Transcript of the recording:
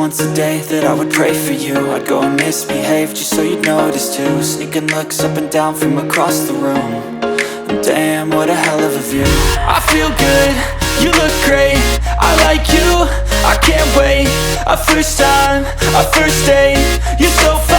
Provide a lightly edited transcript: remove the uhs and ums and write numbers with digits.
once a day that I would pray for you. I'd go and misbehave just so you'd notice too. Sneaking looks up and down from across the room. And damn, what a hell of a view. I feel good, you look great, I like you, I can't wait. A first time, a first date, you're so fine.